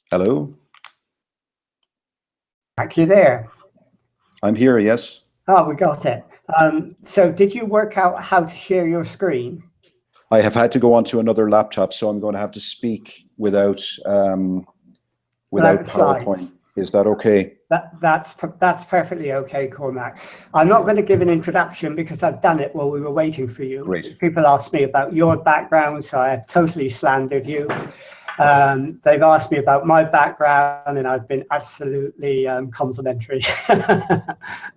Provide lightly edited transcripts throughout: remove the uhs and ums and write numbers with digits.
Hello? Are you there? I'm here, yes. Oh, we got it. So did you work out how to share your screen? I have had to go onto another laptop, so I'm going to have to speak without PowerPoint. Slides. Is that okay? That's perfectly okay, Cormac. I'm not going to give an introduction because I've done it while we were waiting for you. Great. People asked me about your background, so I have totally slandered you. They've asked me about my background, and I've been absolutely complimentary.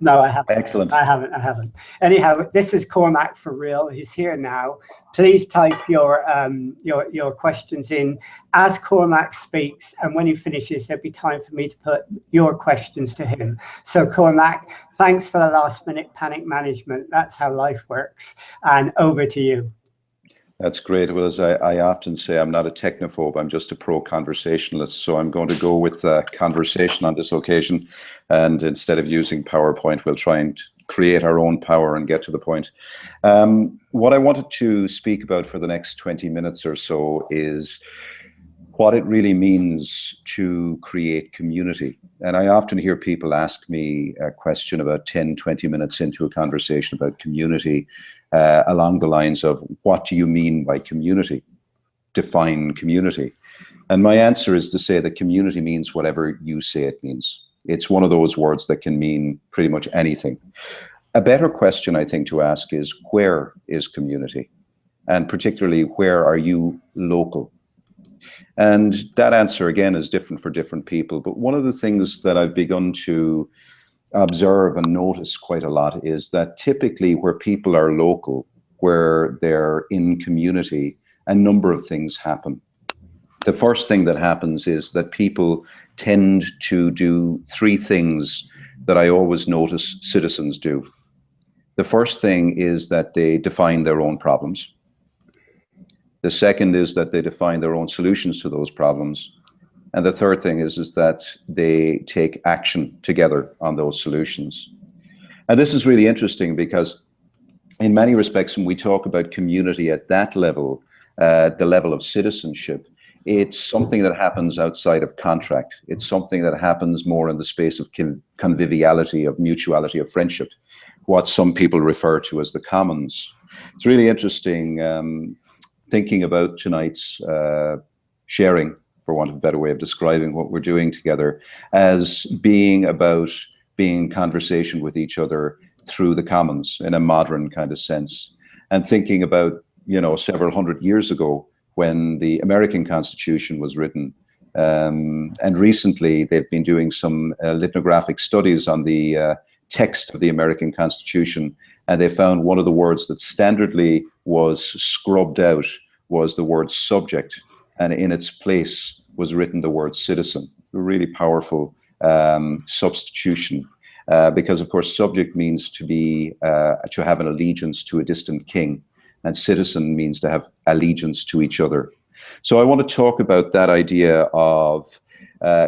No, I haven't. Excellent. I haven't. Anyhow, this is Cormac for real. He's here now. Please type your questions in as Cormac speaks, and when he finishes, there'll be time for me to put your questions to him. So Cormac, thanks for the last minute panic management. That's how life works. And over to you. That's great. Well, as I often say, I'm not a technophobe, I'm just a pro-conversationalist. So I'm going to go with conversation on this occasion. And instead of using PowerPoint, we'll try and create our own power and get to the point. What I wanted to speak about for the next 20 minutes or so is what it really means to create community. And I often hear people ask me a question about 10, 20 minutes into a conversation about community, along the lines of, what do you mean by community? Define community. And my answer is to say that community means whatever you say it means. It's one of those words that can mean pretty much anything. A better question, I think, to ask is, where is community? And particularly, where are you local? And that answer, again, is different for different people. But one of the things that I've begun to observe and notice quite a lot is that typically where people are local, where they're in community, a number of things happen. The first thing that happens is that people tend to do three things that I always notice citizens do. The first thing is that they define their own problems. The second is that they define their own solutions to those problems. And the third thing is that they take action together on those solutions. And this is really interesting because in many respects, when we talk about community at that level, the level of citizenship, it's something that happens outside of contract. It's something that happens more in the space of conviviality, of mutuality, of friendship, what some people refer to as the commons. It's really interesting thinking about tonight's sharing, for want of a better way of describing what we're doing together, as being about being in conversation with each other through the commons in a modern kind of sense. And thinking about, several hundred years ago when the American Constitution was written. And recently they've been doing some ethnographic studies on the text of the American Constitution. And they found one of the words that standardly was scrubbed out was the word subject, and in its place was written the word citizen. A really powerful substitution, because of course subject means to have an allegiance to a distant king, and citizen means to have allegiance to each other. So I want to talk about that idea of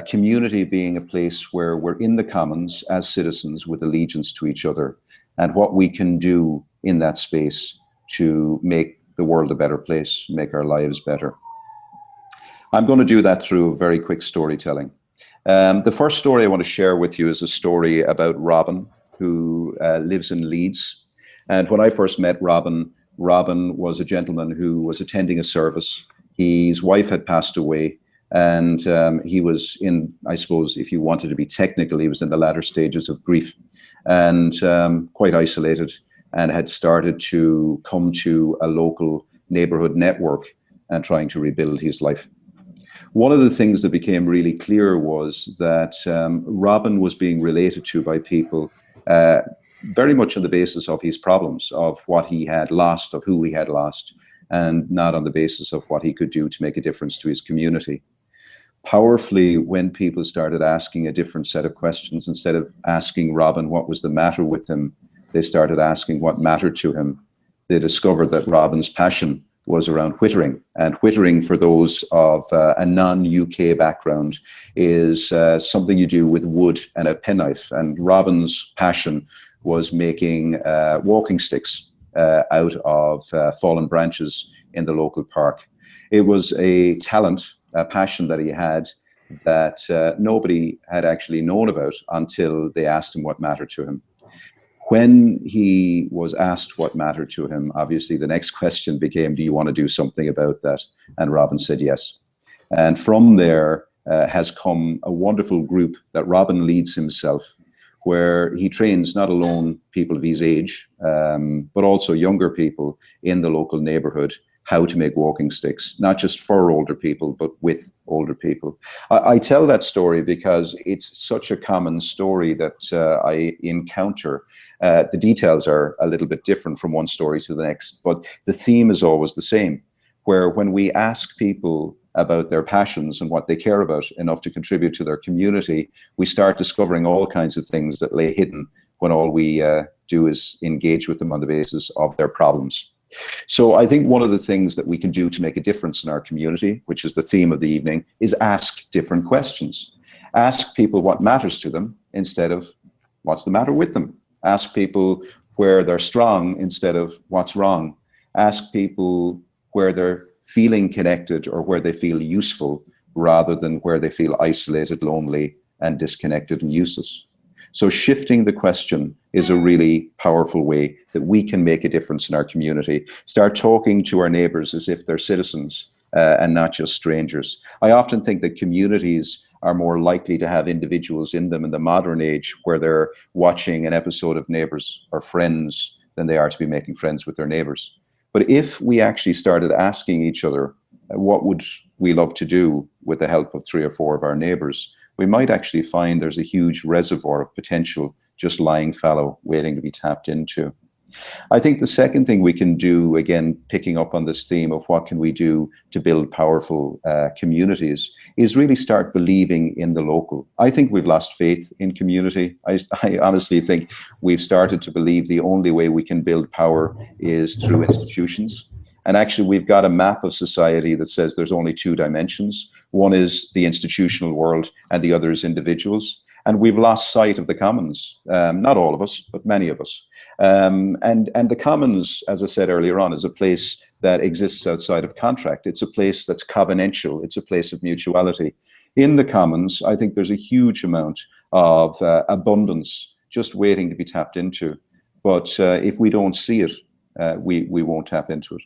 community being a place where we're in the commons as citizens with allegiance to each other, and what we can do in that space to make the world a better place, make our lives better. I'm going to do that through very quick storytelling. The first story I want to share with you is a story about Robin, who lives in Leeds. And when I first met Robin, Robin was a gentleman who was attending a service. His wife had passed away, and he was in, I suppose, if you wanted to be technical, he was in the latter stages of grief, and quite isolated, and had started to come to a local neighborhood network and trying to rebuild his life. One of the things that became really clear was that Robin was being related to by people very much on the basis of his problems, of what he had lost, of who he had lost, and not on the basis of what he could do to make a difference to his community. Powerfully, when people started asking a different set of questions, instead of asking Robin what was the matter with him, they started asking what mattered to him. They discovered that Robin's passion was around whittering. And whittering, for those of a non-UK background, is something you do with wood and a penknife. And Robin's passion was making walking sticks out of fallen branches in the local park. It was a talent, a passion that he had that nobody had actually known about until they asked him what mattered to him. When he was asked what mattered to him, obviously the next question became, do you want to do something about that? And Robin said yes. And from there has come a wonderful group that Robin leads himself, where he trains not alone people of his age, but also younger people in the local neighborhood, how to make walking sticks, not just for older people, but with older people. I tell that story because it's such a common story that I encounter. The details are a little bit different from one story to the next, but the theme is always the same, where when we ask people about their passions and what they care about enough to contribute to their community, we start discovering all kinds of things that lay hidden when all we do is engage with them on the basis of their problems. So I think one of the things that we can do to make a difference in our community, which is the theme of the evening, is ask different questions. Ask people what matters to them instead of what's the matter with them. Ask people where they're strong instead of what's wrong. Ask people where they're feeling connected or where they feel useful rather than where they feel isolated, lonely, and disconnected and useless. So shifting the question is a really powerful way that we can make a difference in our community. Start talking to our neighbours as if they're citizens and not just strangers. I often think that communities are more likely to have individuals in them in the modern age where they're watching an episode of Neighbours or Friends than they are to be making friends with their neighbours. But if we actually started asking each other, what would we love to do with the help of 3 or 4 of our neighbours, we might actually find there's a huge reservoir of potential just lying fallow, waiting to be tapped into. I think the second thing we can do, again, picking up on this theme of what can we do to build powerful communities, is really start believing in the local. I think we've lost faith in community. I honestly think we've started to believe the only way we can build power is through institutions. And actually, we've got a map of society that says there's only 2 dimensions. One is the institutional world and the other is individuals. And we've lost sight of the commons, not all of us, but many of us. And the commons, as I said earlier on, is a place that exists outside of contract. It's a place that's covenantal. It's a place of mutuality. In the commons, I think there's a huge amount of abundance just waiting to be tapped into. But if we don't see it, we won't tap into it.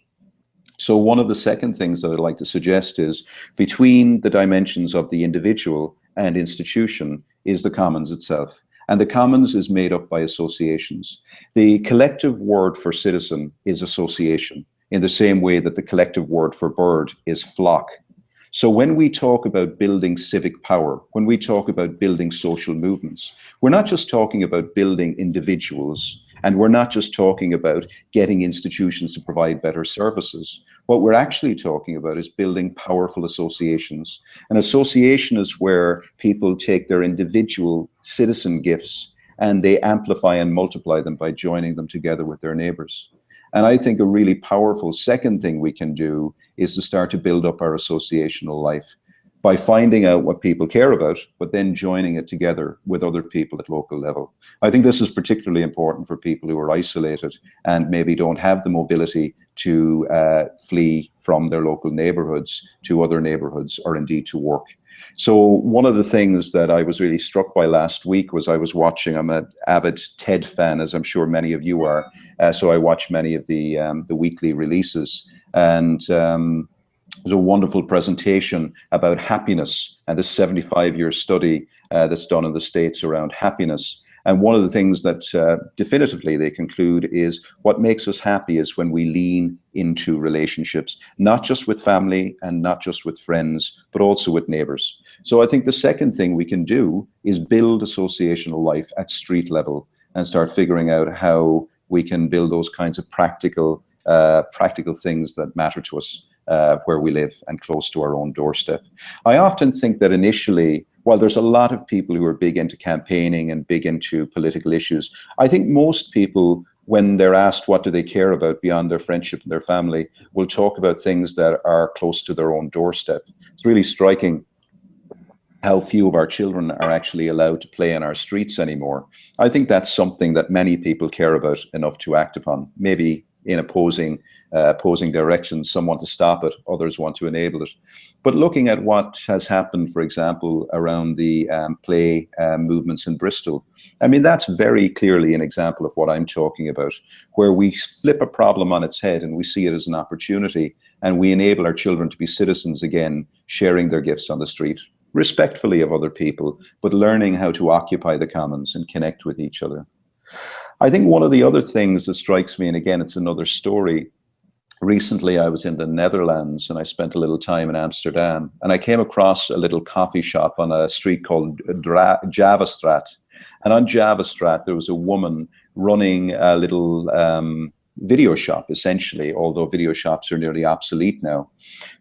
So one of the second things that I'd like to suggest is between the dimensions of the individual and institution is the commons itself. And the commons is made up by associations. The collective word for citizen is association, in the same way that the collective word for bird is flock. So when we talk about building civic power, when we talk about building social movements, we're not just talking about building individuals, and we're not just talking about getting institutions to provide better services. What we're actually talking about is building powerful associations. An association is where people take their individual citizen gifts and they amplify and multiply them by joining them together with their neighbors. And I think a really powerful second thing we can do is to start to build up our associational life by finding out what people care about, but then joining it together with other people at local level. I think this is particularly important for people who are isolated and maybe don't have the mobility to flee from their local neighborhoods to other neighborhoods or indeed to work. So one of the things that I was really struck by last week was I was watching, I'm an avid TED fan, as I'm sure many of you are, so I watch many of the weekly releases, and there's a wonderful presentation about happiness and the 75-year study that's done in the States around happiness. And one of the things that definitively they conclude is what makes us happy is when we lean into relationships, not just with family and not just with friends, but also with neighbors. So I think the second thing we can do is build associational life at street level and start figuring out how we can build those kinds of practical things that matter to us where we live and close to our own doorstep. I often think that initially, while there's a lot of people who are big into campaigning and big into political issues, I think most people, when they're asked what do they care about beyond their friendship and their family, will talk about things that are close to their own doorstep. It's really striking how few of our children are actually allowed to play in our streets anymore. I think that's something that many people care about enough to act upon. Maybe in opposing directions. Some want to stop it, others want to enable it. But looking at what has happened, for example, around the play movements in Bristol, I mean, that's very clearly an example of what I'm talking about, where we flip a problem on its head and we see it as an opportunity, and we enable our children to be citizens again, sharing their gifts on the street, respectfully of other people, but learning how to occupy the commons and connect with each other. I think one of the other things that strikes me, and again, it's another story. Recently, I was in the Netherlands and I spent a little time in Amsterdam, and I came across a little coffee shop on a street called Javastraat. And on Javastraat, there was a woman running a little video shop, essentially, although video shops are nearly obsolete now.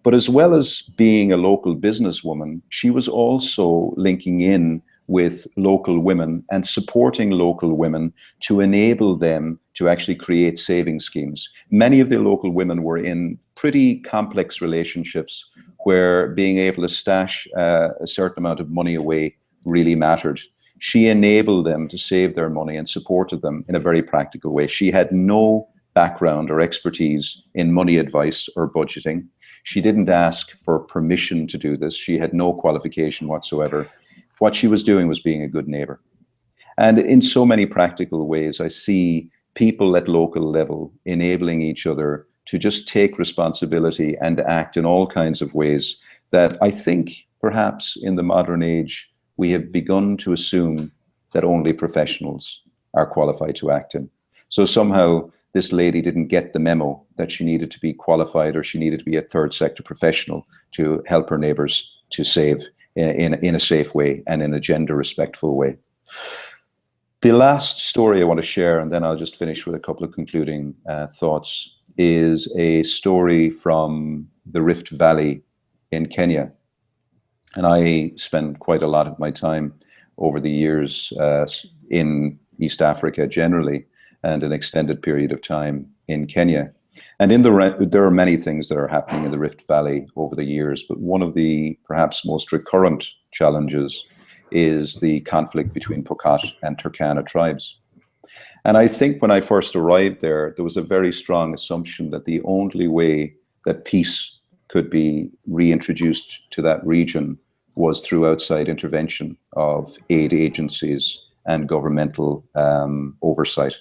But as well as being a local businesswoman, she was also linking in with local women and supporting local women to enable them to actually create saving schemes. Many of the local women were in pretty complex relationships where being able to stash a certain amount of money away really mattered. She enabled them to save their money and supported them in a very practical way. She had no background or expertise in money advice or budgeting. She didn't ask for permission to do this. She had no qualification whatsoever. What she was doing was being a good neighbor. And in so many practical ways, I see people at local level enabling each other to just take responsibility and act in all kinds of ways that I think perhaps in the modern age, we have begun to assume that only professionals are qualified to act in. So somehow this lady didn't get the memo that she needed to be qualified or she needed to be a third sector professional to help her neighbors to save in a safe way and in a gender respectful way. The last story I want to share, and then I'll just finish with a couple of concluding thoughts, is a story from the Rift Valley in Kenya. And I spend quite a lot of my time over the years in East Africa generally, and an extended period of time in Kenya. And there are many things that are happening in the Rift Valley over the years, but one of the perhaps most recurrent challenges is the conflict between Pokot and Turkana tribes. And I think when I first arrived there was a very strong assumption that the only way that peace could be reintroduced to that region was through outside intervention of aid agencies and governmental oversight.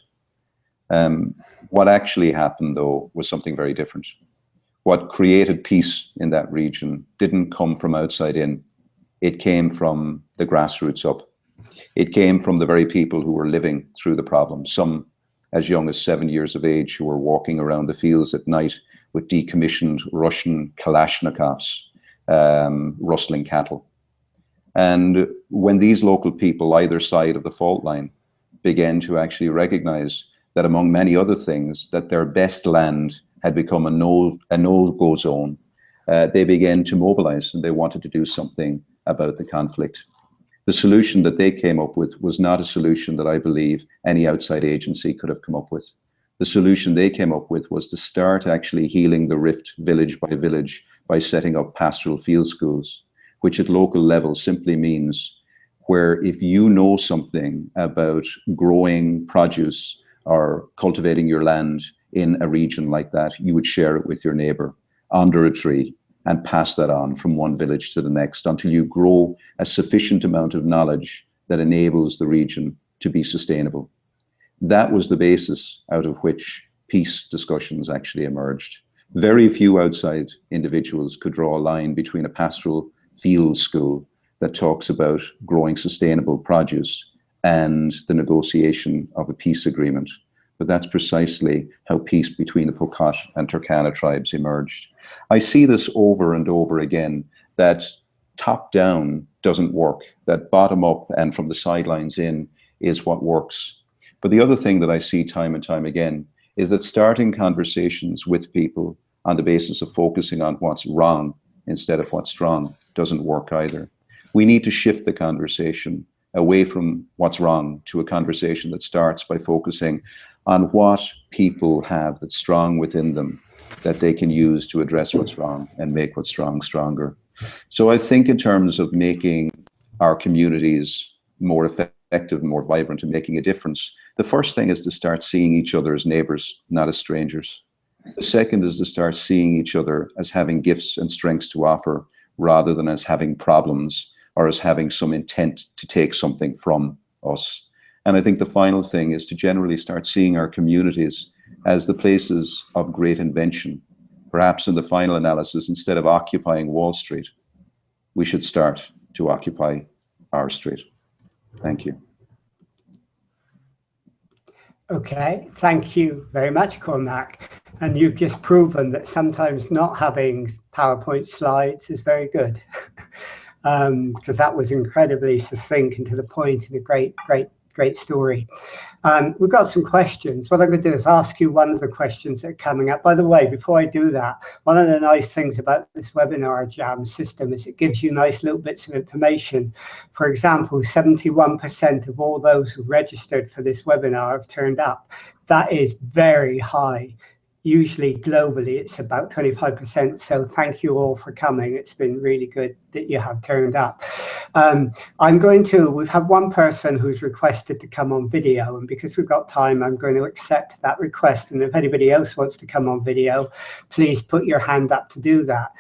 What actually happened, though, was something very different. What created peace in that region didn't come from outside in. It came from the grassroots up. It came from the very people who were living through the problem, some as young as 7 years of age who were walking around the fields at night with decommissioned Russian Kalashnikovs, rustling cattle. And when these local people, either side of the fault line, began to actually recognize that among many other things, that their best land had become a no-go zone, they began to mobilize and they wanted to do something about the conflict. The solution that they came up with was not a solution that I believe any outside agency could have come up with. The solution they came up with was to start actually healing the rift village by village by setting up pastoral field schools, which at local level simply means where if you know something about growing produce or cultivating your land in a region like that, you would share it with your neighbor under a tree and pass that on from one village to the next until you grow a sufficient amount of knowledge that enables the region to be sustainable. That was the basis out of which peace discussions actually emerged. Very few outside individuals could draw a line between a pastoral field school that talks about growing sustainable produce and the negotiation of a peace agreement. But that's precisely how peace between the Pokot and Turkana tribes emerged. I see this over and over again, that top-down doesn't work, that bottom-up and from the sidelines in is what works. But the other thing that I see time and time again is that starting conversations with people on the basis of focusing on what's wrong instead of what's strong doesn't work either. We need to shift the conversation away from what's wrong to a conversation that starts by focusing on what people have that's strong within them that they can use to address what's wrong and make what's strong stronger. So I think in terms of making our communities more effective and more vibrant and making a difference, The first thing is to start seeing each other as neighbours, not as strangers. The second is to start seeing each other as having gifts and strengths to offer, rather than as having problems or as having some intent to take something from us. And I think the final thing is to generally start seeing our communities as the places of great invention. Perhaps in the final analysis, instead of occupying Wall Street, we should start to occupy our street. Thank you. Okay, thank you very much, Cormac. And you've just proven that sometimes not having PowerPoint slides is very good, because that was incredibly succinct and to the point, and a great story. We've got some questions. What I'm going to do is ask you one of the questions that are coming up. By the way, before I do that, one of the nice things about this webinar jam system is it gives you nice little bits of information. For example, 71% of all those who registered for this webinar have turned up. That is very high. Usually globally it's about 25%, so thank you all for coming. It's been really good that you have turned up. We've had one person who's requested to come on video, and because we've got time, I'm going to accept that request. And if anybody else wants to come on video, please put your hand up to do that.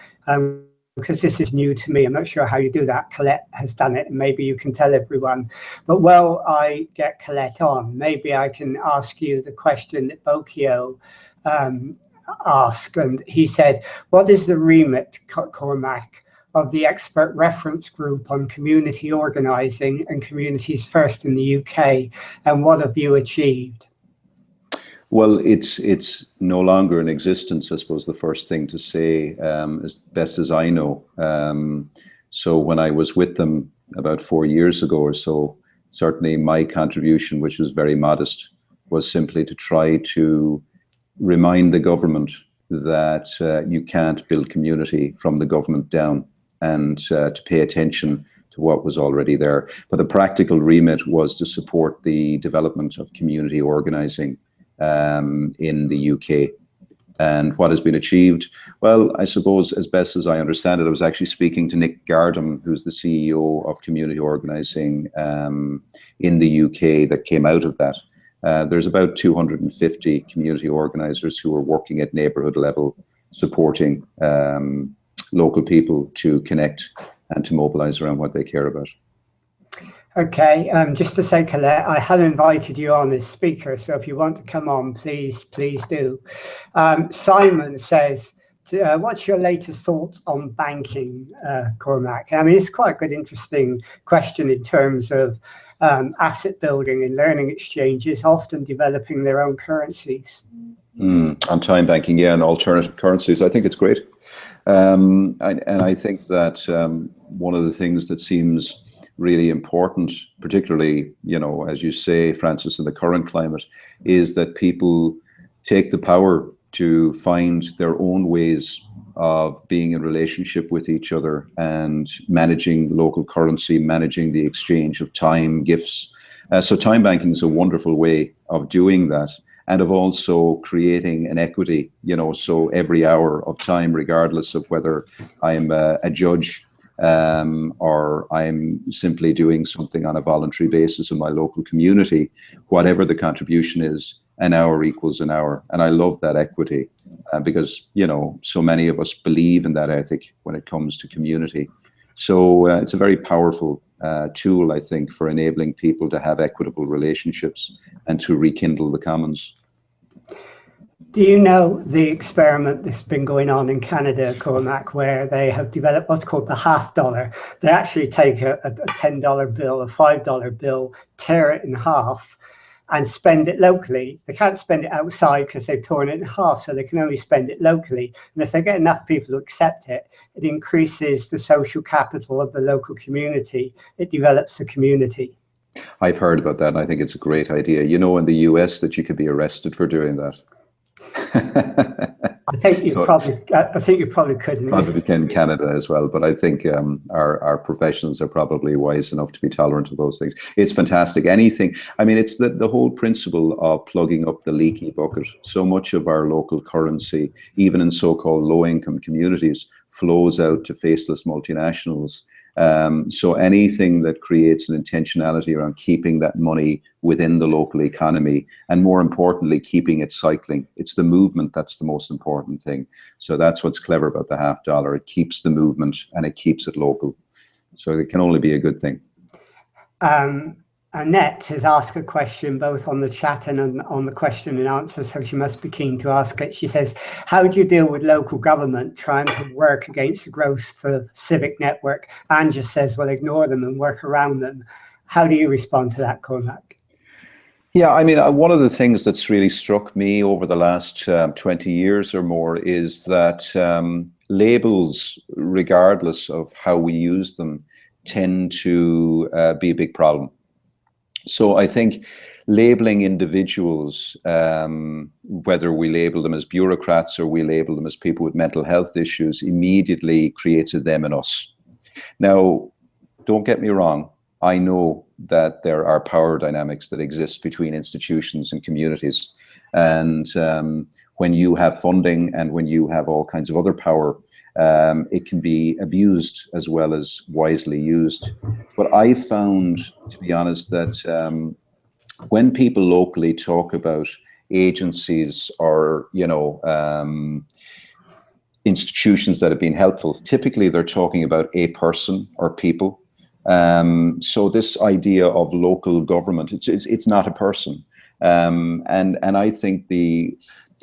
Because this is new to me, I'm not sure how you do that. Colette has done it, and maybe you can tell everyone. But while I get Colette on, maybe I can ask you the question that Bokio asked, and he said, what is the remit, Cormac, of the expert reference group on community organising and Communities First in the UK, and what have you achieved? Well, it's no longer in existence, I suppose, the first thing to say, as best as I know. So when I was with them about 4 years ago or so, certainly my contribution, which was very modest, was simply to try to remind the government that you can't build community from the government down, and to pay attention to what was already there. But the practical remit was to support the development of community organising in the UK. And what has been achieved? Well, I suppose, as best as I understand it, I was actually speaking to Nick Gardam, who's the CEO of community organising in the UK, that came out of that. There's about 250 community organisers who are working at neighbourhood level, supporting local people to connect and to mobilise around what they care about. Okay, just to say, Colette, I have invited you on as speaker, so if you want to come on, please do. Simon says, what's your latest thoughts on banking, Cormac? I mean, it's quite a good, interesting question in terms of asset building and learning exchanges, often developing their own currencies. On time banking, yeah, and alternative currencies. I think it's great. And I think that one of the things that seems really important, particularly, you know, as you say, Francis, in the current climate, is that people take the power to find their own ways of being in relationship with each other and managing local currency, managing the exchange of time, gifts. So time banking is a wonderful way of doing that, and of also creating an equity, you know, so every hour of time, regardless of whether I'm a judge or I'm simply doing something on a voluntary basis in my local community, whatever the contribution is, an hour equals an hour. And I love that equity because, you know, so many of us believe in that ethic when it comes to community. So it's a very powerful tool, I think, for enabling people to have equitable relationships and to rekindle the commons. Do you know the experiment that's been going on in Canada, Cormac, where they have developed what's called the $half? They actually take a $10 bill, a $5 bill, tear it in half and spend it locally. They can't spend it outside because they've torn it in half, so they can only spend it locally. And if they get enough people to accept it, it increases the social capital of the local community. It develops the community. I've heard about that, and I think it's a great idea. You know, in the US, that you could be arrested for doing that. I think you probably could. Probably can in Canada as well, but I think our professionals are probably wise enough to be tolerant of those things. It's fantastic. Anything. I mean, it's the whole principle of plugging up the leaky bucket. So much of our local currency, even in so-called low-income communities, flows out to faceless multinationals. So anything that creates an intentionality around keeping that money within the local economy, and more importantly, keeping it cycling. It's the movement that's the most important thing. So that's what's clever about the $50. It keeps the movement and it keeps it local. So it can only be a good thing. Annette has asked a question both on the chat and on the question and answer, so she must be keen to ask it. She says, how do you deal with local government trying to work against the growth of civic network? Anne just says, well, ignore them and work around them. How do you respond to that, Cormac? Yeah, I mean, one of the things that's really struck me over the last 20 years or more is that labels, regardless of how we use them, tend to be a big problem. So I think labeling individuals, whether we label them as bureaucrats or we label them as people with mental health issues, immediately creates a them and us. Now, don't get me wrong. I know that there are power dynamics that exist between institutions and communities. And when you have funding and when you have all kinds of other power, it can be abused as well as wisely used. But I found, to be honest, that when people locally talk about agencies or, institutions that have been helpful, typically they're talking about a person or people. So this idea of local government, it's not a person. And I think the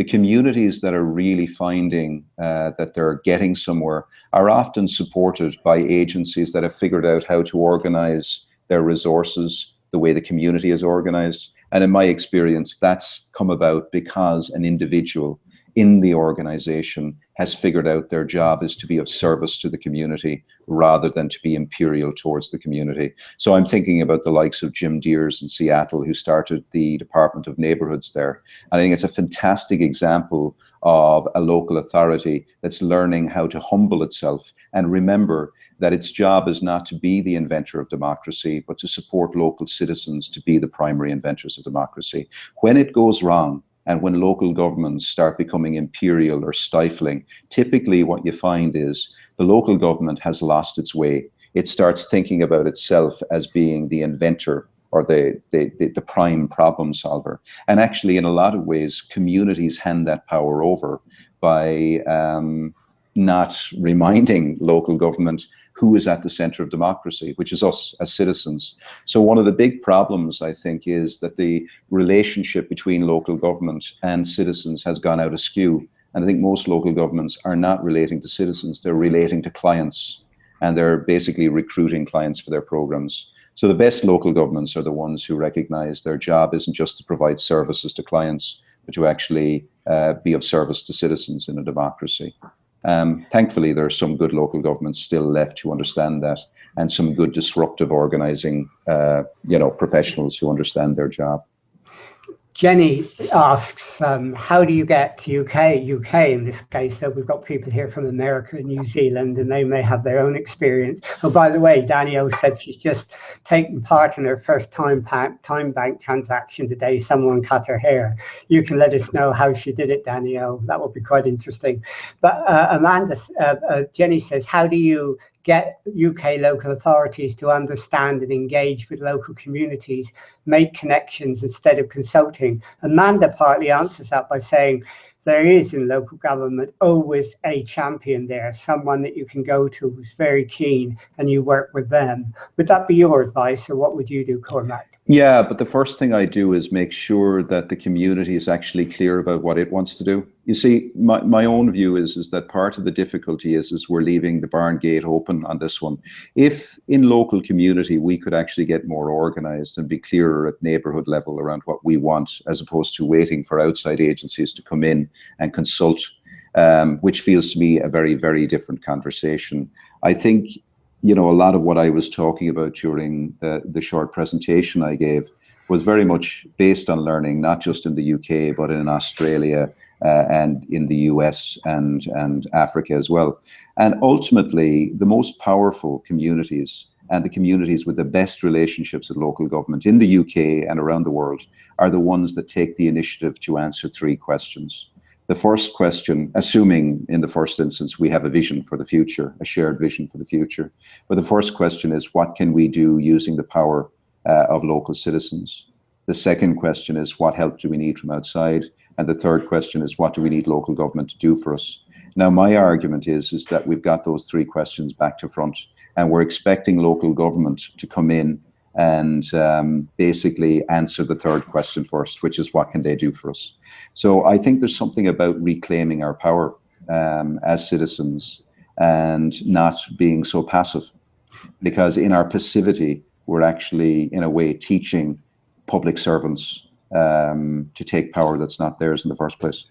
communities that are really finding that they're getting somewhere are often supported by agencies that have figured out how to organize their resources the way the community is organized. And in my experience, that's come about because an individual in the organization has figured out their job is to be of service to the community rather than to be imperial towards the community. So I'm thinking about the likes of Jim Deers in Seattle, who started the Department of Neighbourhoods there. I think it's a fantastic example of a local authority that's learning how to humble itself and remember that its job is not to be the inventor of democracy, but to support local citizens to be the primary inventors of democracy. When it goes wrong, and when local governments start becoming imperial or stifling, typically what you find is the local government has lost its way. It starts thinking about itself as being the inventor or the prime problem solver. And actually, in a lot of ways, communities hand that power over by not reminding local government who is at the center of democracy, which is us as citizens. So one of the big problems, I think, is that the relationship between local government and citizens has gone out askew. And I think most local governments are not relating to citizens, they're relating to clients, and they're basically recruiting clients for their programs. So the best local governments are the ones who recognize their job isn't just to provide services to clients, but to actually be of service to citizens in a democracy. Thankfully, there are some good local governments still left who understand that, and some good disruptive organizing, professionals who understand their job. Jenny asks, how do you get to UK in this case? So we've got people here from America and New Zealand, and they may have their own experience. Oh, by the way, Danielle said she's just taken part in her first time bank transaction today. Someone cut her hair. You can let us know how she did it, Danielle. That would be quite interesting. But Jenny says, how do you get UK local authorities to understand and engage with local communities, make connections instead of consulting? Amanda partly answers that by saying there is in local government always a champion there, someone that you can go to who's very keen, and you work with them. Would that be your advice, or what would you do, Cormac? Yeah, but the first thing I do is make sure that the community is actually clear about what it wants to do. You see, my own view is that part of the difficulty is we're leaving the barn gate open on this one. If in local community we could actually get more organized and be clearer at neighborhood level around what we want, as opposed to waiting for outside agencies to come in and consult, which feels to me a very, very different conversation. I think, a lot of what I was talking about during the short presentation I gave was very much based on learning, not just in the UK, but in Australia and in the US and Africa as well. And ultimately, the most powerful communities and the communities with the best relationships with local government in the UK and around the world are the ones that take the initiative to answer three questions. The first question, assuming in the first instance we have a vision for the future, a shared vision for the future, but the first question is, what can we do using the power of local citizens? The second question is, what help do we need from outside? And the third question is, what do we need local government to do for us? Now, my argument is that we've got those three questions back to front, and we're expecting local government to come in and basically answer the third question first, which is, what can they do for us? So I think there's something about reclaiming our power as citizens and not being so passive, because in our passivity, we're actually, in a way, teaching public servants to take power that's not theirs in the first place.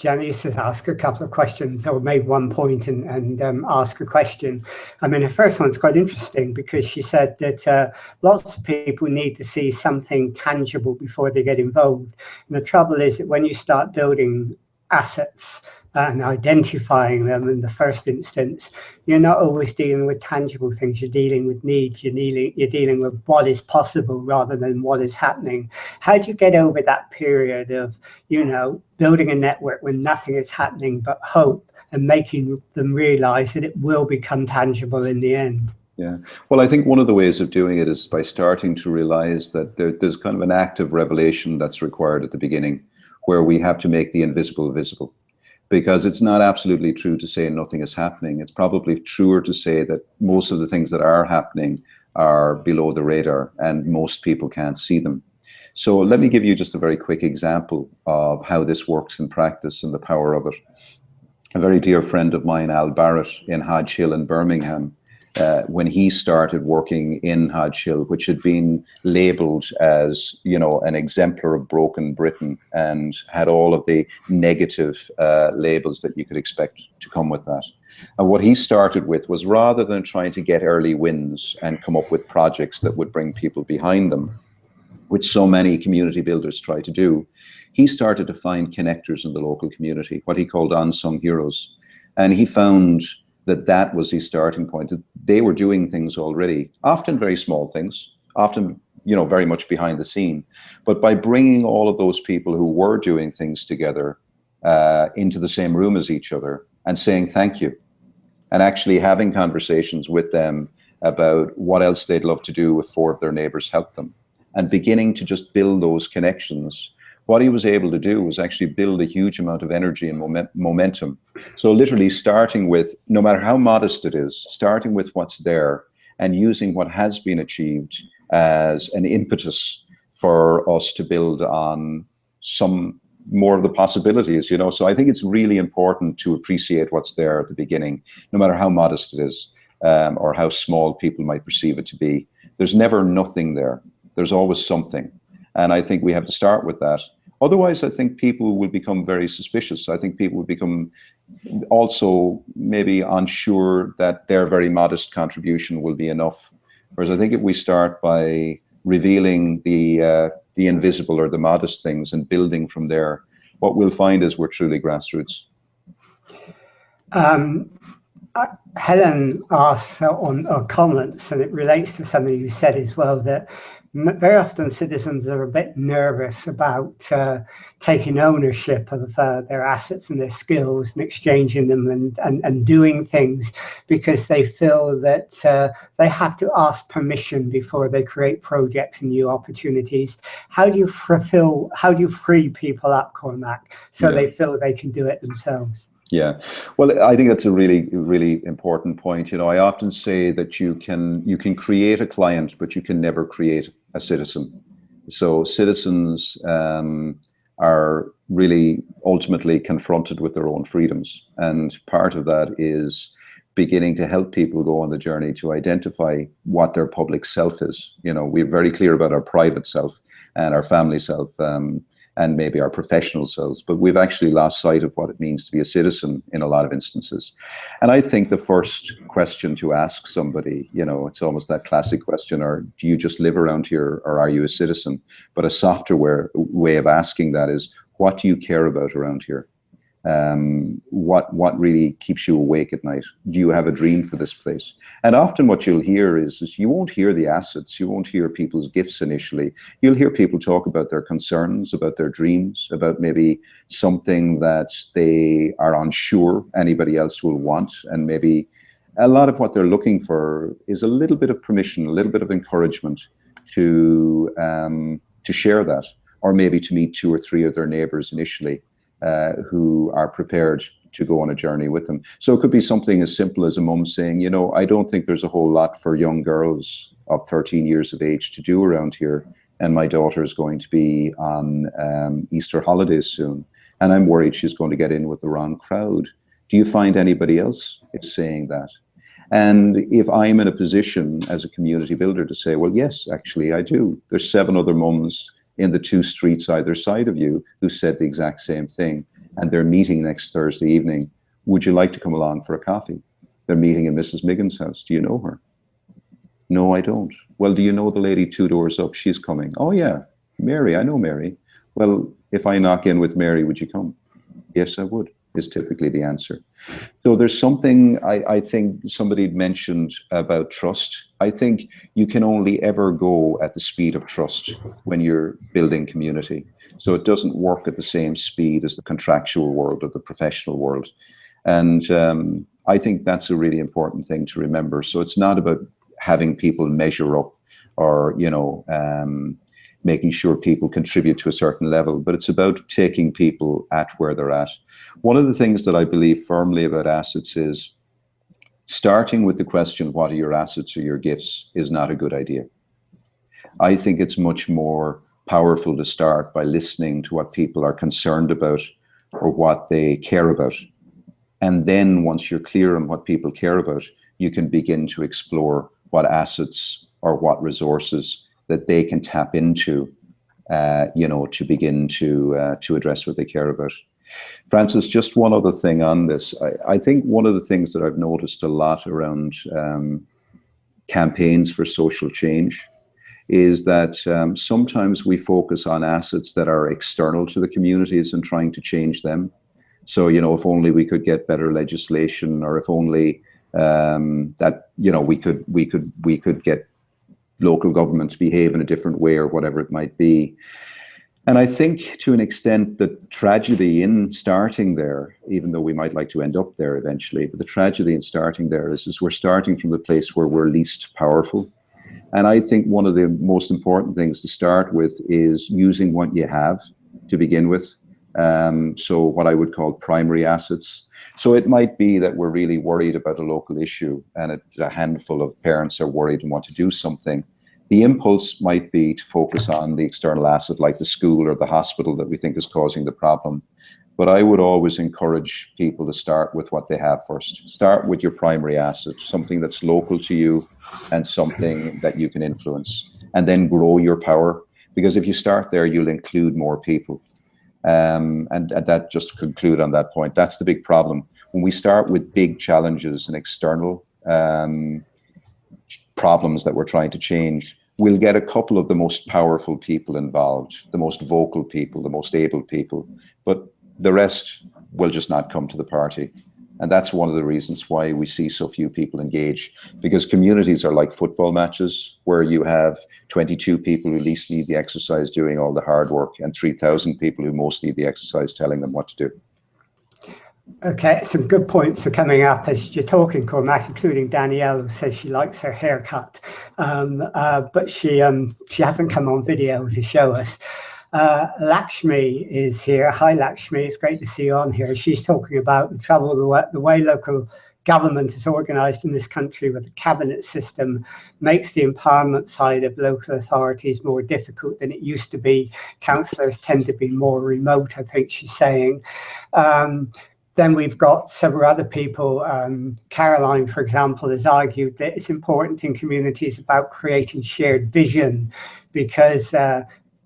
Janice has asked a couple of questions, or made one point and asked a question. I mean, the first one's quite interesting, because she said that lots of people need to see something tangible before they get involved. And the trouble is that when you start building assets and identifying them in the first instance, you're not always dealing with tangible things. You're dealing with needs. You're dealing with what is possible rather than what is happening. How do you get over that period of, you know, building a network when nothing is happening but hope, and making them realize that it will become tangible in the end? Yeah, well, I think one of the ways of doing it is by starting to realize that there's kind of an active revelation that's required at the beginning, where we have to make the invisible visible. Because it's not absolutely true to say nothing is happening. It's probably truer to say that most of the things that are happening are below the radar and most people can't see them. So let me give you just a very quick example of how this works in practice and the power of it. A very dear friend of mine, Al Barrett, in Hodge Hill in Birmingham, when he started working in Hodge Hill, which had been labelled as, you know, an exemplar of broken Britain, and had all of the negative labels that you could expect to come with that. And what he started with was, rather than trying to get early wins and come up with projects that would bring people behind them, which so many community builders try to do, he started to find connectors in the local community, what he called unsung heroes. And he found that was his starting point. They were doing things already, often very small things, often, you know, very much behind the scene. But by bringing all of those people who were doing things together into the same room as each other and saying thank you, and actually having conversations with them about what else they'd love to do if 4 of their neighbors helped them, and beginning to just build those connections, what he was able to do was actually build a huge amount of energy and momentum. So literally starting with, no matter how modest it is, starting with what's there and using what has been achieved as an impetus for us to build on some more of the possibilities, you know. So I think it's really important to appreciate what's there at the beginning, no matter how modest it is, or how small people might perceive it to be. There's never nothing there. There's always something. And I think we have to start with that. Otherwise, I think people will become very suspicious. I think people will become also maybe unsure that their very modest contribution will be enough. Whereas I think if we start by revealing the invisible or the modest things and building from there, what we'll find is we're truly grassroots. Helen asks on comments, and it relates to something you said as well, that very often citizens are a bit nervous about taking ownership of their assets and their skills and exchanging them and doing things, because they feel that they have to ask permission before they create projects and new opportunities. How do you free people up, Cormac, so they feel they can do it themselves? Yeah, well, I think that's a really, really important point. You know, I often say that you can create a client, but you can never create a citizen. So citizens are really ultimately confronted with their own freedoms, and part of that is beginning to help people go on the journey to identify what their public self is. You know, we're very clear about our private self and our family self, and maybe our professional selves, but we've actually lost sight of what it means to be a citizen in a lot of instances. And I think the first question to ask somebody, you know, it's almost that classic question, or do you just live around here, or are you a citizen? But a softer way of asking that is, what do you care about around here? What really keeps you awake at night? Do you have a dream for this place? And often what you'll hear is you won't hear the assets, you won't hear people's gifts initially. You'll hear people talk about their concerns, about their dreams, about maybe something that they are unsure anybody else will want, and maybe a lot of what they're looking for is a little bit of permission, a little bit of encouragement to share that, or maybe to meet 2 or 3 of their neighbours initially, who are prepared to go on a journey with them. So it could be something as simple as a mum saying, you know, I don't think there's a whole lot for young girls of 13 years of age to do around here, and my daughter is going to be on Easter holidays soon, and I'm worried she's going to get in with the wrong crowd. Do you find anybody else is saying that? And if I'm in a position as a community builder to say, well, yes, actually I do. There's 7 other mums in the 2 streets either side of you who said the exact same thing, and they're meeting next Thursday evening. Would you like to come along for a coffee? They're meeting in Mrs. Miggin's house. Do you know her? No, I don't. Well, do you know the lady 2 doors up? She's coming. Oh yeah, Mary, I know Mary. Well, if I knock in with Mary, would you come? Yes, I would, is typically the answer. So there's something, I think somebody mentioned about trust. I think you can only ever go at the speed of trust when you're building community. So it doesn't work at the same speed as the contractual world or the professional world. And I think that's a really important thing to remember. So it's not about having people measure up or, you know, making sure people contribute to a certain level, but it's about taking people at where they're at. One of the things that I believe firmly about assets is starting with the question, what are your assets or your gifts, is not a good idea. I think it's much more powerful to start by listening to what people are concerned about or what they care about. And then once you're clear on what people care about, you can begin to explore what assets or what resources that they can tap into, you know, to begin to address what they care about. Francis, just one other thing on this. I think one of the things that I've noticed a lot around campaigns for social change is that sometimes we focus on assets that are external to the communities and trying to change them. So, you know, if only we could get better legislation, or if only that, you know, we could get local governments behave in a different way, or whatever it might be. And I think to an extent the tragedy in starting there, even though we might like to end up there eventually, but the tragedy in starting there is we're starting from the place where we're least powerful. And I think one of the most important things to start with is using what you have to begin with. So what I would call primary assets. So it might be that we're really worried about a local issue, and a handful of parents are worried and want to do something. The impulse might be to focus on the external asset, like the school or the hospital that we think is causing the problem. But I would always encourage people to start with what they have first. Start with your primary asset, something that's local to you and something that you can influence, and then grow your power. Because if you start there, you'll include more people. And that, just to conclude on that point, that's the big problem. When we start with big challenges and external problems that we're trying to change, we'll get a couple of the most powerful people involved, the most vocal people, the most able people, but the rest will just not come to the party. And that's one of the reasons why we see so few people engage, because communities are like football matches where you have 22 people who least need the exercise doing all the hard work, and 3,000 people who most need the exercise telling them what to do. Okay, some good points are coming up as you're talking, Cormac, including Danielle, who says she likes her haircut, but she hasn't come on video to show us. Lakshmi is here. Hi, Lakshmi. It's great to see you on here. She's talking about the trouble, the way local government is organised in this country with the cabinet system makes the empowerment side of local authorities more difficult than it used to be. Councillors tend to be more remote, I think she's saying. Then we've got several other people. Caroline, for example, has argued that it's important in communities about creating shared vision, because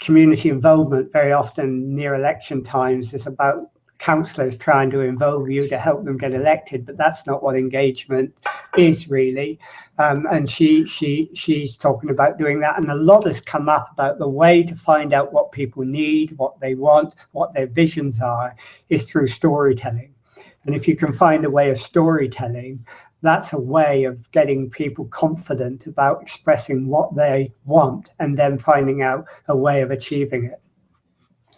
community involvement very often near election times is about councillors trying to involve you to help them get elected, but that's not what engagement is really. And she's talking about doing that, and a lot has come up about the way to find out what people need, what they want, what their visions are, is through storytelling. And if you can find a way of storytelling, that's a way of getting people confident about expressing what they want and then finding out a way of achieving it.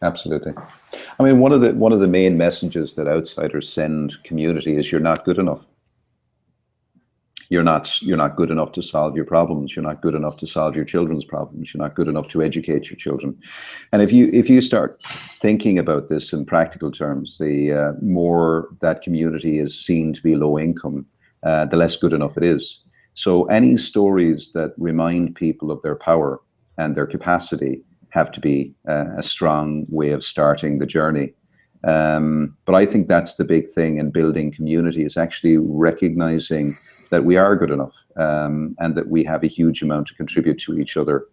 Absolutely. I mean, one of the main messages that outsiders send community is you're not good enough. You're not good enough to solve your problems. You're not good enough to solve your children's problems. You're not good enough to educate your children. And if you start thinking about this in practical terms, the more that community is seen to be low income, the less good enough it is. So any stories that remind people of their power and their capacity have to be a strong way of starting the journey. But I think that's the big thing in building community, is actually recognizing that we are good enough, and that we have a huge amount to contribute to each other.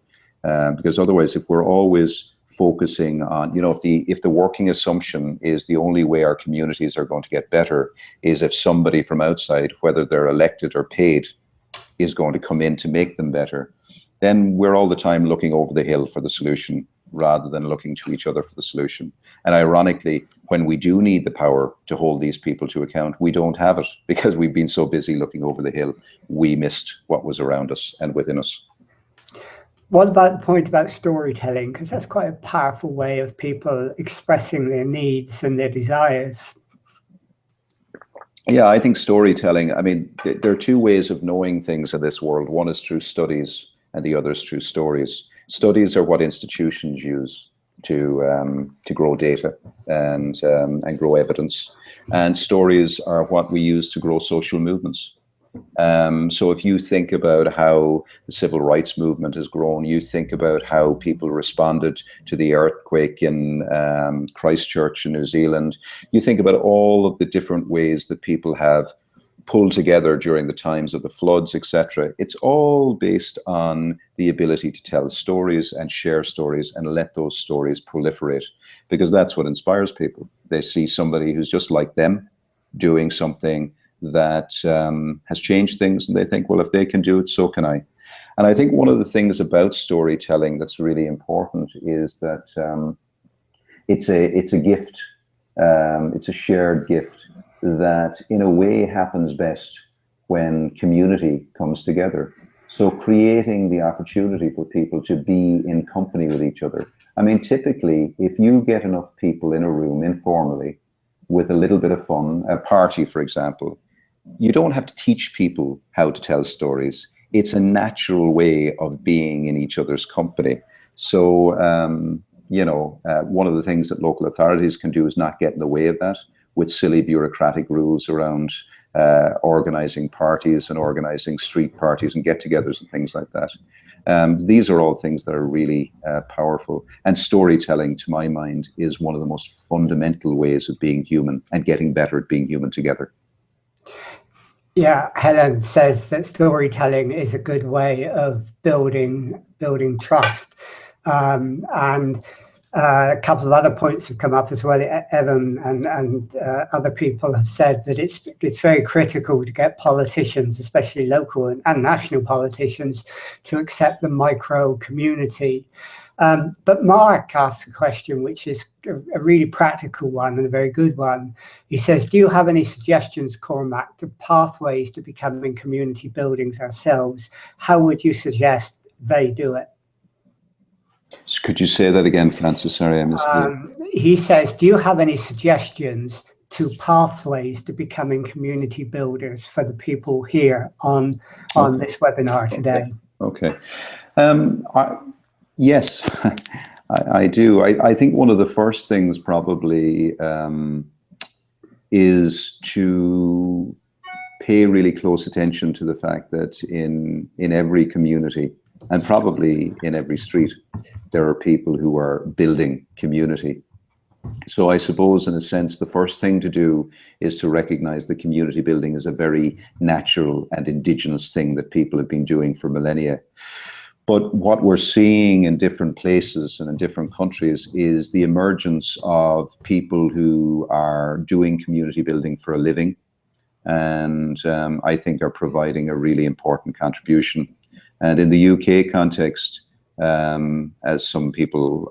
Because otherwise, if we're always focusing on, if the working assumption is the only way our communities are going to get better is if somebody from outside, whether they're elected or paid, is going to come in to make them better, then we're all the time looking over the hill for the solution rather than looking to each other for the solution. And ironically, when we do need the power to hold these people to account, we don't have it because we've been so busy looking over the hill, we missed what was around us and within us. What about the point about storytelling? Because that's quite a powerful way of people expressing their needs and their desires. Yeah, I think storytelling, I mean, there are two ways of knowing things in this world. One is through studies and the other is through stories. Studies are what institutions use to grow data and grow evidence. And stories are what we use to grow social movements. So if you think about how the civil rights movement has grown, you think about how people responded to the earthquake in Christchurch in New Zealand, you think about all of the different ways that people have pulled together during the times of the floods, etc. It's all based on the ability to tell stories and share stories and let those stories proliferate, because that's what inspires people. They see somebody who's just like them doing something that has changed things, and they think, well, if they can do it, so can I. And I think one of the things about storytelling that's really important is that it's a gift. It's a shared gift that in a way happens best when community comes together. So creating the opportunity for people to be in company with each other. I mean, typically, if you get enough people in a room informally with a little bit of fun, a party, for example, you don't have to teach people how to tell stories. It's a natural way of being in each other's company. So, one of the things that local authorities can do is not get in the way of that with silly bureaucratic rules around organizing parties and organizing street parties and get-togethers and things like that. These are all things that are really powerful. And storytelling, to my mind, is one of the most fundamental ways of being human and getting better at being human together. Yeah, Helen says that storytelling is a good way of building trust. And a couple of other points have come up as well. Evan and other people have said that it's very critical to get politicians, especially local and national politicians, to accept the micro community. But Mark asked a question, which is a really practical one and a very good one. He says, do you have any suggestions, Cormac, to pathways to becoming community buildings ourselves? How would you suggest they do it? Could you say that again, Francis? Sorry, I missed it. He says, do you have any suggestions to pathways to becoming community builders for the people here on this webinar today? Okay. Yes, I do. I think one of the first things probably is to pay really close attention to the fact that in every community, and probably in every street, there are people who are building community. So I suppose, in a sense, the first thing to do is to recognize that community building is a very natural and indigenous thing that people have been doing for millennia. But what we're seeing in different places and in different countries is the emergence of people who are doing community building for a living, and I think are providing a really important contribution. And in the UK context, as some people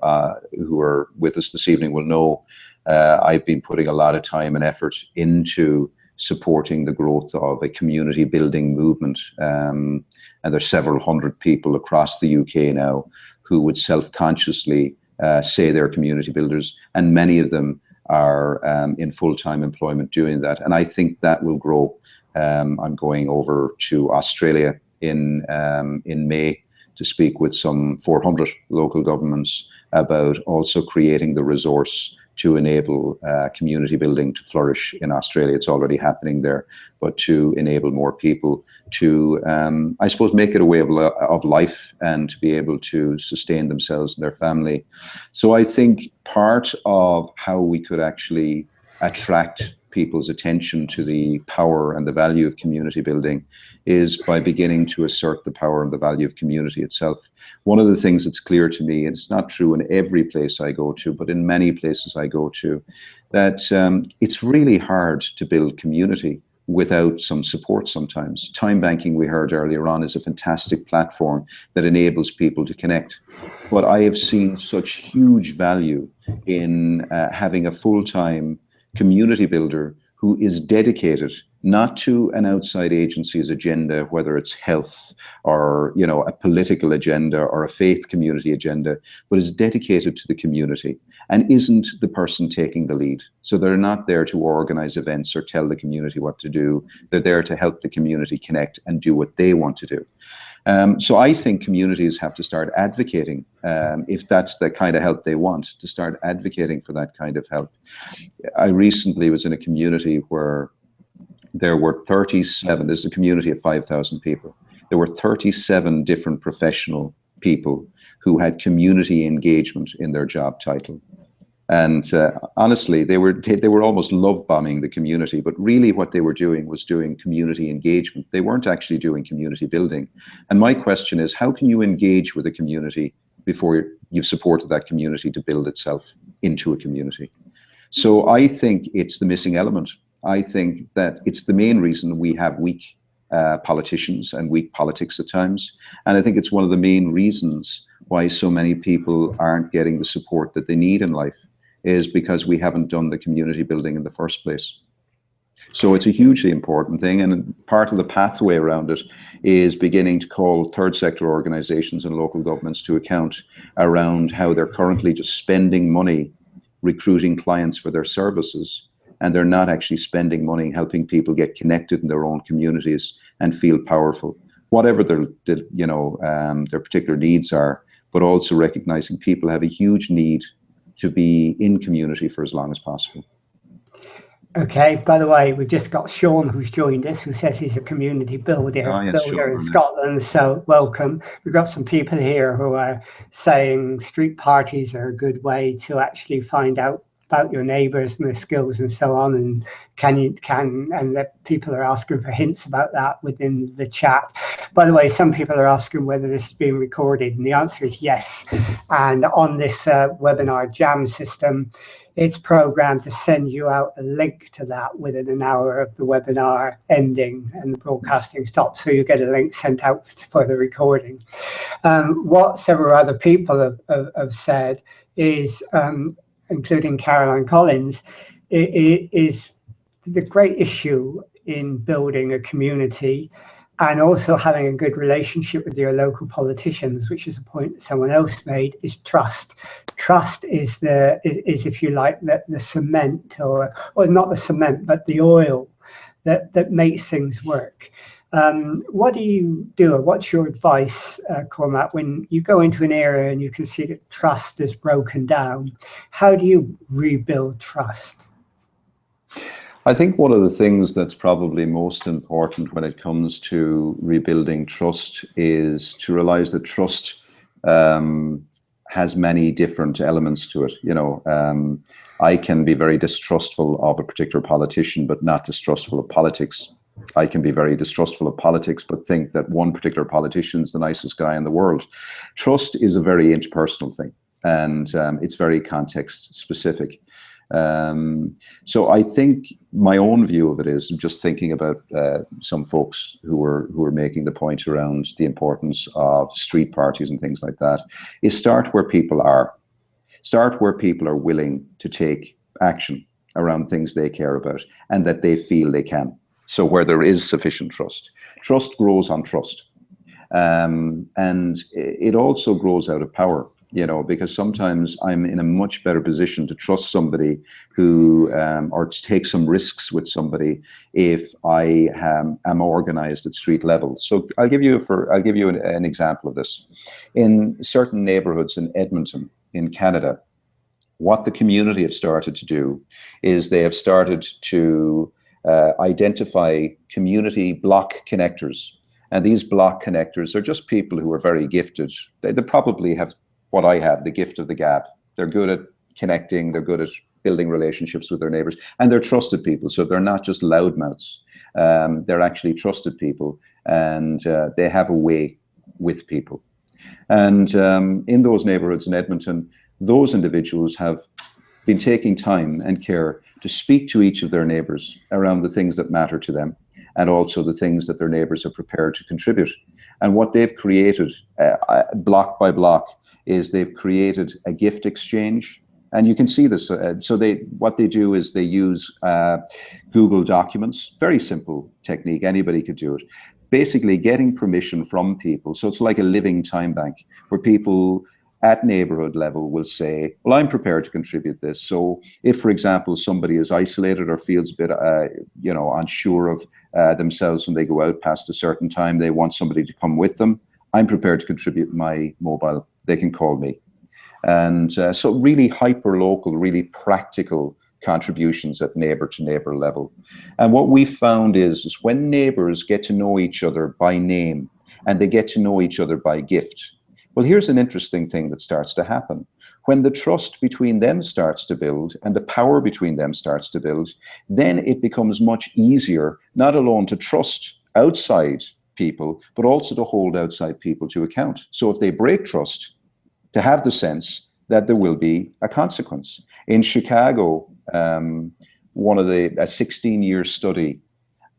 who are with us this evening will know, I've been putting a lot of time and effort into supporting the growth of a community building movement. And there's several hundred people across the UK now who would self-consciously say they're community builders, and many of them are in full-time employment doing that. And I think that will grow. I'm going over to Australia in May to speak with some 400 local governments about also creating the resource to enable community building to flourish in Australia. It's already happening there, but to enable more people to, I suppose, make it a way of life and to be able to sustain themselves and their family. So I think part of how we could actually attract people's attention to the power and the value of community building is by beginning to assert the power and the value of community itself. One of the things that's clear to me, and it's not true in every place I go to, but in many places I go to, that it's really hard to build community without some support sometimes. Time banking, we heard earlier on, is a fantastic platform that enables people to connect. But I have seen such huge value in having a full-time community builder who is dedicated not to an outside agency's agenda, whether it's health or, you know, a political agenda or a faith community agenda, but is dedicated to the community and isn't the person taking the lead. So they're not there to organize events or tell the community what to do. They're there to help the community connect and do what they want to do. So I think communities have to start advocating, if that's the kind of help they want, to start advocating for that kind of help. I recently was in a community where there were 37, this is a community of 5,000 people. There were 37 different professional people who had community engagement in their job title. And honestly, they were almost love bombing the community, but really what they were doing was doing community engagement. They weren't actually doing community building. And my question is, how can you engage with a community before you've supported that community to build itself into a community? So I think it's the missing element. I think that it's the main reason we have weak politicians and weak politics at times. And I think it's one of the main reasons why so many people aren't getting the support that they need in life, is because we haven't done the community building in the first place. So it's a hugely important thing, and part of the pathway around it is beginning to call third sector organizations and local governments to account around how they're currently just spending money recruiting clients for their services, and they're not actually spending money helping people get connected in their own communities and feel powerful, whatever their particular needs are, but also recognizing people have a huge need to be in community for as long as possible. Okay, by the way, we've just got Sean who's joined us, who says he's a community builder, in Scotland, so welcome. We've got some people here who are saying street parties are a good way to actually find out about your neighbours and their skills and so on, and and that people are asking for hints about that within the chat. By the way, some people are asking whether this is being recorded, and the answer is yes. And on this webinar jam system, it's programmed to send you out a link to that within an hour of the webinar ending and the broadcasting stops, so you get a link sent out for the recording. What several other people have said is, including Caroline Collins, is the great issue in building a community and also having a good relationship with your local politicians, which is a point that someone else made, is trust. Trust is if you like, the cement, or not the cement, but the oil that makes things work. What do you do, or what's your advice, Cormac, when you go into an area and you can see that trust is broken down? How do you rebuild trust? I think one of the things that's probably most important when it comes to rebuilding trust is to realize that trust has many different elements to it. You know, I can be very distrustful of a particular politician, but not distrustful of politics. I can be very distrustful of politics, but think that one particular politician is the nicest guy in the world. Trust is a very interpersonal thing, and it's very context specific. So I think my own view of it is, just thinking about some folks who were making the point around the importance of street parties and things like that, is start where people are. Start where people are willing to take action around things they care about and that they feel they can. So where there is sufficient trust. Trust grows on trust. And it also grows out of power, you know, because sometimes I'm in a much better position to trust somebody who, or to take some risks with somebody if I am organized at street level. So I'll give you an example of this. In certain neighborhoods in Edmonton, in Canada, what the community have started to do is they have started to identify community block connectors. And these block connectors are just people who are very gifted. They probably have what I have, the gift of the gab. They're good at connecting, they're good at building relationships with their neighbors, and they're trusted people. So they're not just loudmouths. They're actually trusted people, and they have a way with people. And in those neighborhoods in Edmonton, those individuals have been taking time and care to speak to each of their neighbors around the things that matter to them, and also the things that their neighbors are prepared to contribute. And what they've created, block by block, is they've created a gift exchange. And you can see this. So what they do is they use Google Documents, very simple technique, anybody could do it. Basically getting permission from people. So it's like a living time bank where people at neighborhood level will say, well, I'm prepared to contribute this. So if, for example, somebody is isolated or feels a bit, unsure of themselves when they go out past a certain time, they want somebody to come with them, I'm prepared to contribute my mobile. They can call me. And so really hyper-local, really practical contributions at neighbor to neighbor level. And what we found is when neighbors get to know each other by name and they get to know each other by gift, well, here's an interesting thing that starts to happen. When the trust between them starts to build and the power between them starts to build, then it becomes much easier, not alone to trust outside people, but also to hold outside people to account. So if they break trust, to have the sense that there will be a consequence. In Chicago, one of a 16-year study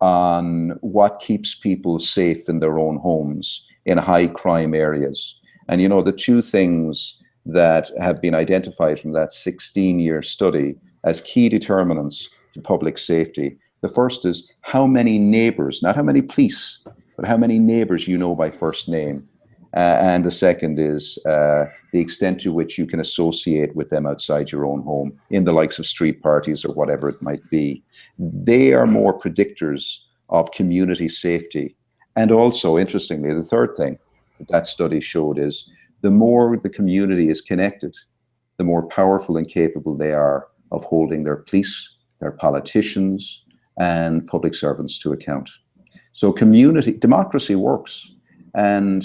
on what keeps people safe in their own homes in high crime areas. And you know, the two things that have been identified from that 16-year study as key determinants to public safety. The first is how many neighbors, not how many police, but how many neighbors you know by first name. And the second is the extent to which you can associate with them outside your own home in the likes of street parties or whatever it might be. They are more predictors of community safety. And also, interestingly, the third thing that study showed is the more the community is connected, the more powerful and capable they are of holding their police, their politicians, and public servants to account. So democracy works. And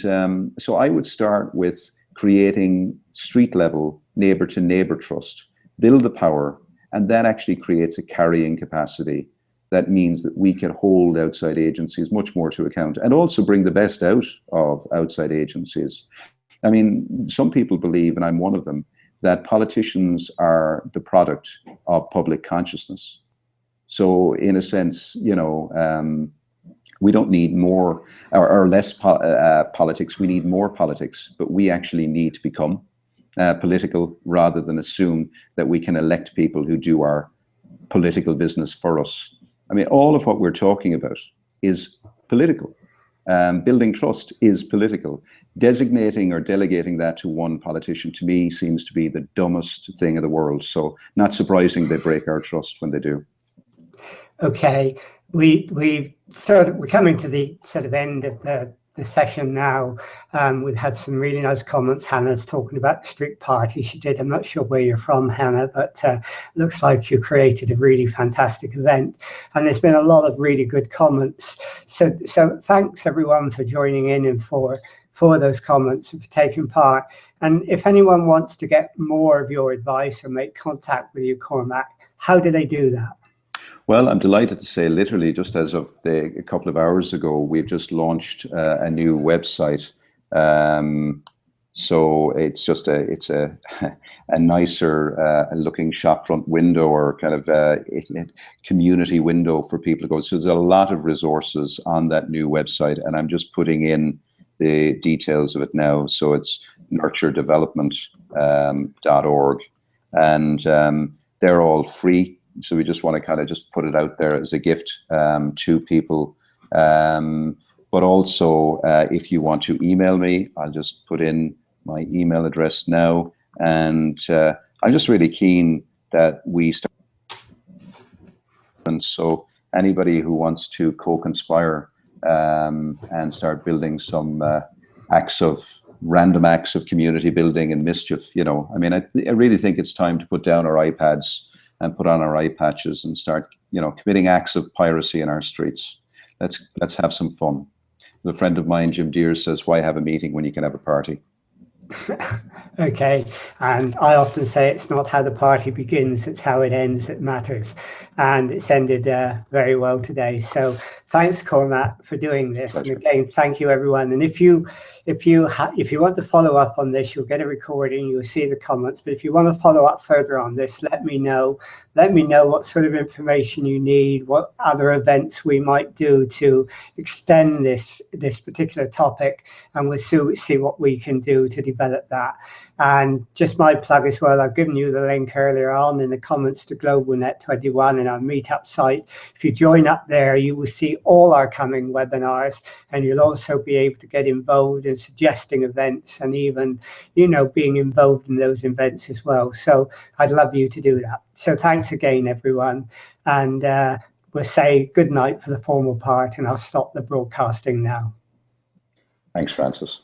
so I would start with creating street level neighbor to neighbor trust, build the power, and that actually creates a carrying capacity. That means that we can hold outside agencies much more to account and also bring the best out of outside agencies. I mean, some people believe, and I'm one of them, that politicians are the product of public consciousness. So in a sense, you know, we don't need more or less politics, we need more politics, but we actually need to become political rather than assume that we can elect people who do our political business for us. I mean, all of what we're talking about is political. Building trust is political. Designating or delegating that to one politician, to me, seems to be the dumbest thing in the world. So not surprising they break our trust when they do. Okay, we're coming to the sort of end of the session now. We've had some really nice comments. Hannah's talking about the street party she did. I'm not sure where you're from, Hannah, but looks like you created a really fantastic event. And there's been a lot of really good comments. So thanks everyone for joining in and for those comments and for taking part. And if anyone wants to get more of your advice or make contact with you, Cormac, how do they do that? Well, I'm delighted to say, literally, just as of a couple of hours ago, we've just launched a new website. So it's just a nicer looking shopfront window, or kind of community window for people to go. So there's a lot of resources on that new website, and I'm just putting in the details of it now. So it's nurturedevelopment.org, and they're all free. So we just want to kind of just put it out there as a gift to people. But also, if you want to email me, I'll just put in my email address now. And I'm just really keen that we start. And so anybody who wants to co-conspire and start building some random acts of community building and mischief, I mean, I really think it's time to put down our iPads and put on our eye patches and start, committing acts of piracy in our streets. Let's have some fun. A friend of mine, Jim Deere, says, "Why have a meeting when you can have a party?" Okay, and I often say it's not how the party begins, it's how it ends that matters, and it's ended very well today. So thanks, Cormac, for doing this. Pleasure. And again, thank you, everyone. And if you want to follow up on this, you'll get a recording, you'll see the comments. But if you want to follow up further on this, let me know. Let me know what sort of information you need, what other events we might do to extend this particular topic, and we'll see what we can do to develop that. And just my plug as well, I've given you the link earlier on in the comments to GlobalNet 21 and our meetup site. If you join up there, you will see all our coming webinars, and you'll also be able to get involved in suggesting events and even, being involved in those events as well. So I'd love you to do that. So thanks again, everyone. And we'll say good night for the formal part, and I'll stop the broadcasting now. Thanks, Francis.